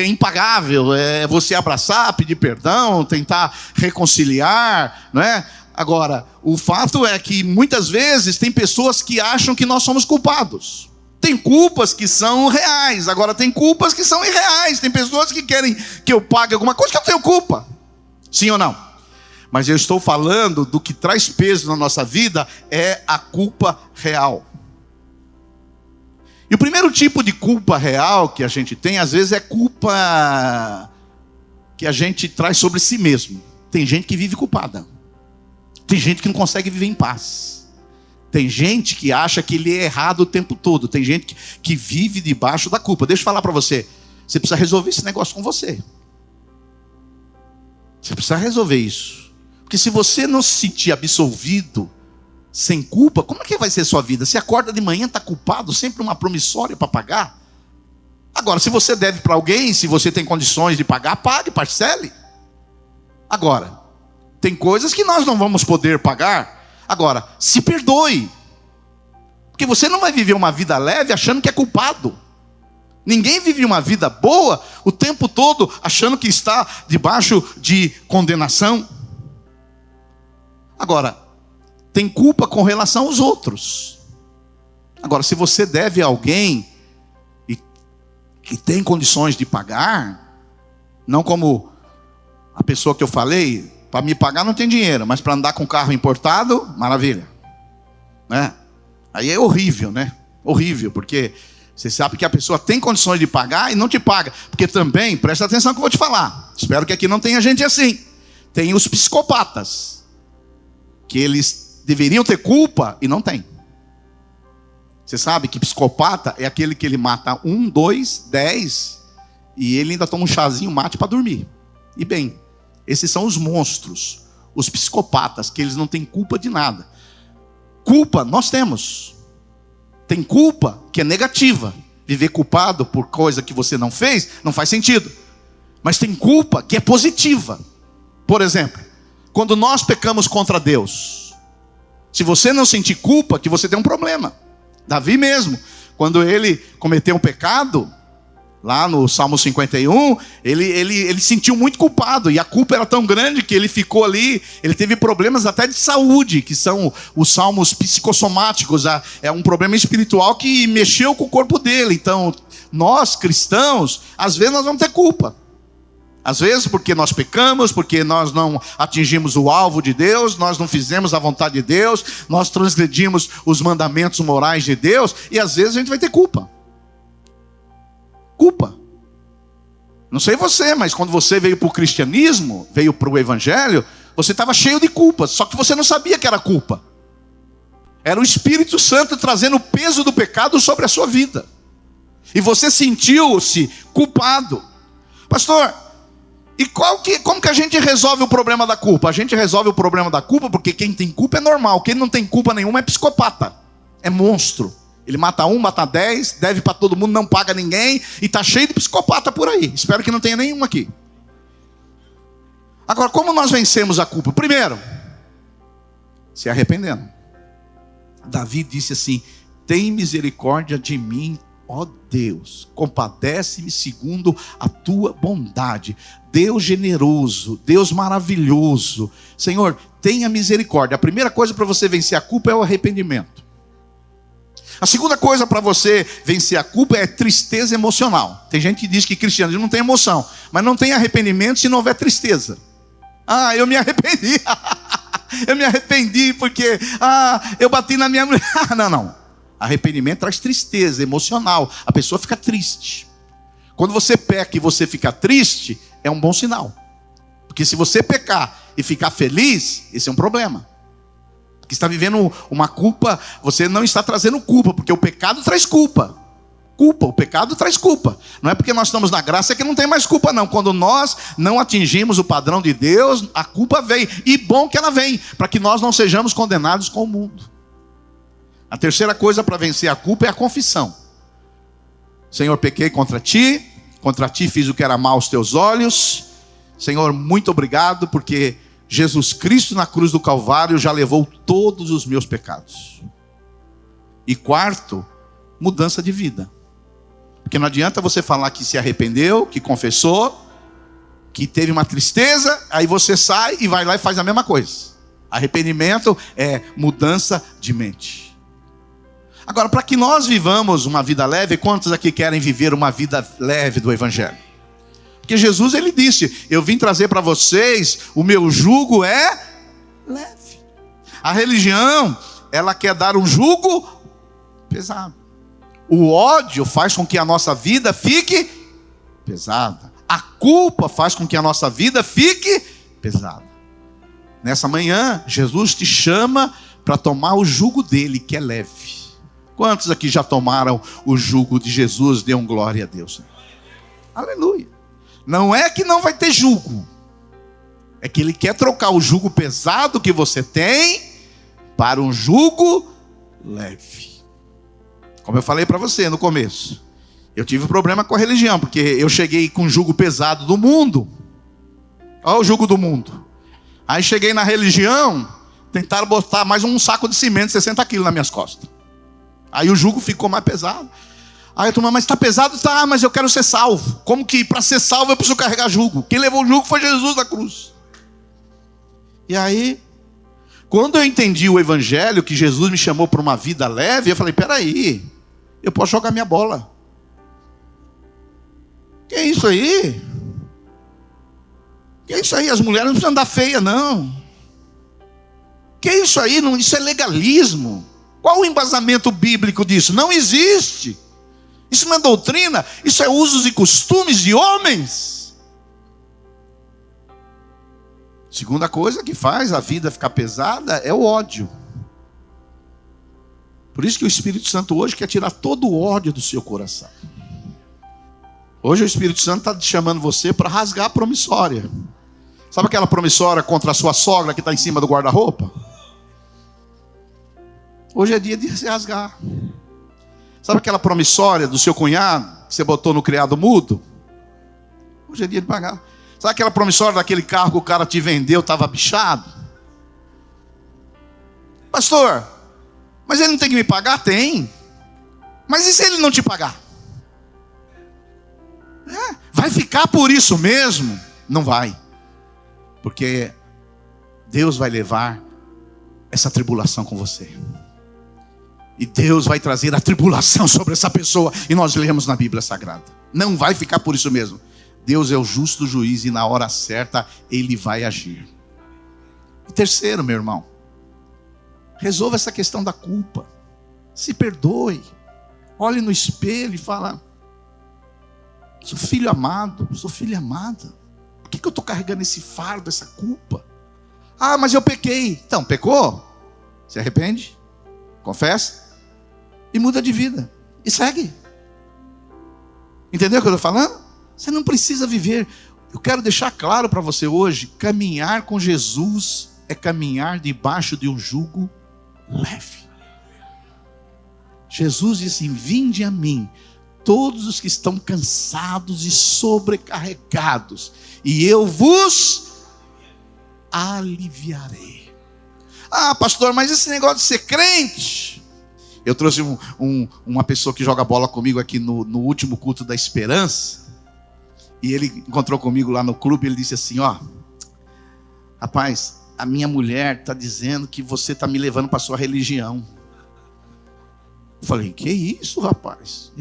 impagável. É você abraçar, pedir perdão, tentar reconciliar, não é? Agora, o fato é que muitas vezes tem pessoas que acham que nós somos culpados. Tem culpas que são reais, agora tem culpas que são irreais. Tem pessoas que querem que eu pague alguma coisa que eu tenho culpa. Sim ou não? Mas eu estou falando do que traz peso na nossa vida é a culpa real. E o primeiro tipo de culpa real que a gente tem, às vezes, é culpa que a gente traz sobre si mesmo. Tem gente que vive culpada. Tem gente que não consegue viver em paz. Tem gente que acha que ele é errado o tempo todo. Tem gente que vive debaixo da culpa. Deixa eu falar para você. Você precisa resolver esse negócio com você. Você precisa resolver isso. Porque se você não se sentir absolvido, sem culpa, como é que vai ser a sua vida? Você acorda de manhã, está culpado, sempre uma promissória para pagar. Agora, se você deve para alguém, se você tem condições de pagar, pague, parcele. Agora, tem coisas que nós não vamos poder pagar. Agora, se perdoe. Porque você não vai viver uma vida leve achando que é culpado. Ninguém vive uma vida boa o tempo todo achando que está debaixo de condenação. Agora, tem culpa com relação aos outros. Agora, se você deve a alguém e que tem condições de pagar, não como a pessoa que eu falei, para me pagar não tem dinheiro, mas para andar com carro importado, maravilha, né? Aí é horrível, né? Horrível, porque você sabe que a pessoa tem condições de pagar e não te paga. Porque também, presta atenção que eu vou te falar, espero que aqui não tenha gente assim. Tem os psicopatas, que eles deveriam ter culpa e não tem. Você sabe que psicopata é aquele que ele mata 1, 2, 10 e ele ainda toma um chazinho mate para dormir. E bem, esses são os monstros, os psicopatas, que eles não têm culpa de nada. Culpa nós temos. Tem culpa que é negativa. Viver culpado por coisa que você não fez não faz sentido. Mas tem culpa que é positiva. Por exemplo, quando nós pecamos contra Deus, se você não sentir culpa, que você tem um problema. Davi mesmo, quando ele cometeu um pecado, lá no Salmo 51, ele sentiu muito culpado, e a culpa era tão grande que ele ficou ali, ele teve problemas até de saúde, que são os salmos psicossomáticos, é um problema espiritual que mexeu com o corpo dele. Então, nós cristãos, às vezes nós vamos ter culpa. Às vezes porque nós pecamos, porque nós não atingimos o alvo de Deus, nós não fizemos a vontade de Deus, nós transgredimos os mandamentos morais de Deus, e às vezes a gente vai ter culpa. Culpa. Não sei você, mas quando você veio para o cristianismo, veio para o evangelho, você estava cheio de culpas, só que você não sabia que era culpa. Era o Espírito Santo trazendo o peso do pecado sobre a sua vida. E você sentiu-se culpado. Pastor, E como que a gente resolve o problema da culpa? A gente resolve o problema da culpa porque quem tem culpa é normal. Quem não tem culpa nenhuma é psicopata, é monstro. Ele mata um, mata 10, deve para todo mundo, não paga ninguém. E está cheio de psicopata por aí. Espero que não tenha nenhum aqui. Agora, como nós vencemos a culpa? Primeiro, se arrependendo. Davi disse assim: tem misericórdia de mim, ó Deus, compadece-me segundo a tua bondade. Deus generoso, Deus maravilhoso, Senhor, tenha misericórdia. A primeira coisa para você vencer a culpa é o arrependimento. A segunda coisa para você vencer a culpa é tristeza emocional. Tem gente que diz que cristianismo não tem emoção, mas não tem arrependimento se não houver tristeza. Ah, eu me arrependi. Eu me arrependi porque eu bati na minha mulher. Não. Arrependimento traz tristeza emocional. A pessoa fica triste. Quando você peca e você fica triste, é um bom sinal. Porque se você pecar e ficar feliz, esse é um problema. Porque está vivendo uma culpa, você não está trazendo culpa, porque o pecado traz culpa. O pecado traz culpa. Não é porque nós estamos na graça que não tem mais culpa, não. Quando nós não atingimos o padrão de Deus, a culpa vem. E bom que ela vem, para que nós não sejamos condenados com o mundo. A terceira coisa para vencer a culpa é a confissão. Senhor, pequei contra ti fiz o que era mal aos teus olhos. Senhor, muito obrigado, porque Jesus Cristo na cruz do Calvário já levou todos os meus pecados. E quarto, mudança de vida. Porque não adianta você falar que se arrependeu, que confessou, que teve uma tristeza, aí você sai e vai lá e faz a mesma coisa. Arrependimento é mudança de mente. Agora, para que nós vivamos uma vida leve, quantos aqui querem viver uma vida leve do Evangelho? Porque Jesus, ele disse: eu vim trazer para vocês, o meu jugo é leve. A religião, ela quer dar um jugo pesado. O ódio faz com que a nossa vida fique pesada. A culpa faz com que a nossa vida fique pesada. Nessa manhã, Jesus te chama para tomar o jugo dele, que é leve. Quantos aqui já tomaram o jugo de Jesus? Dêem glória a Deus. Aleluia. Não é que não vai ter jugo. É que ele quer trocar o jugo pesado que você tem para um jugo leve. Como eu falei para você no começo, eu tive problema com a religião, porque eu cheguei com o jugo pesado do mundo. Olha o jugo do mundo. Aí cheguei na religião, tentaram botar mais um saco de cimento, 60 quilos nas minhas costas. Aí o jugo ficou mais pesado. Aí eu falei: mas está pesado? Tá, mas eu quero ser salvo. Como que para ser salvo eu preciso carregar jugo? Quem levou o jugo foi Jesus na cruz. E aí, quando eu entendi o Evangelho, que Jesus me chamou para uma vida leve, eu falei: peraí, eu posso jogar minha bola. Que é isso aí? Que é isso aí? As mulheres não precisam andar feia, não. Que é isso aí? Não, isso é legalismo. Qual o embasamento bíblico disso? Não existe. Isso não é doutrina, isso é usos e costumes de homens. Segunda coisa que faz a vida ficar pesada é o ódio. Por isso que o Espírito Santo hoje quer tirar todo o ódio do seu coração. Hoje o Espírito Santo está chamando você para rasgar a promissória. Sabe aquela promissória contra a sua sogra que está em cima do guarda-roupa? Hoje é dia de se rasgar. Sabe aquela promissória do seu cunhado que você botou no criado mudo? Hoje é dia de pagar. Sabe aquela promissória daquele carro que o cara te vendeu, estava bichado? Pastor, mas ele não tem que me pagar? Tem. Mas e se ele não te pagar? Vai ficar por isso mesmo? Não vai. Porque Deus vai levar essa tribulação com você. E Deus vai trazer a tribulação sobre essa pessoa. E nós lemos na Bíblia Sagrada. Não vai ficar por isso mesmo. Deus é o justo juiz e na hora certa Ele vai agir. E terceiro, meu irmão, resolva essa questão da culpa. Se perdoe. Olhe no espelho e fala: sou filho amado, sou filha amada. Por que eu estou carregando esse fardo, essa culpa? Ah, mas eu pequei. Então, pecou? Se arrepende, confessa e muda de vida. E segue. Entendeu o que eu estou falando? Você não precisa viver Eu quero deixar claro para você hoje: caminhar com Jesus é caminhar debaixo de um jugo leve. Jesus disse assim: vinde a mim, todos os que estão cansados e sobrecarregados, e eu vos aliviarei. Ah, pastor, mas esse negócio de ser crente... Eu trouxe uma pessoa que joga bola comigo aqui no último culto da Esperança, e ele encontrou comigo lá no clube. Ele disse assim: ó, rapaz, a minha mulher está dizendo que você está me levando para a sua religião. Eu falei: que isso, rapaz?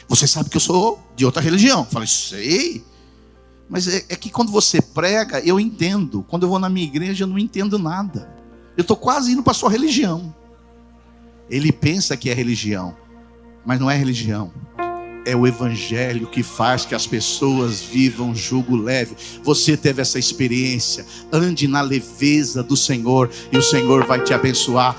Você sabe que eu sou de outra religião. Eu falei: sei. Mas é que quando você prega, eu entendo. Quando eu vou na minha igreja, eu não entendo nada. Eu estou quase indo para a sua religião. Ele pensa que é religião, mas não é religião. É o evangelho que faz que as pessoas vivam jugo leve. Você teve essa experiência. Ande na leveza do Senhor e o Senhor vai te abençoar.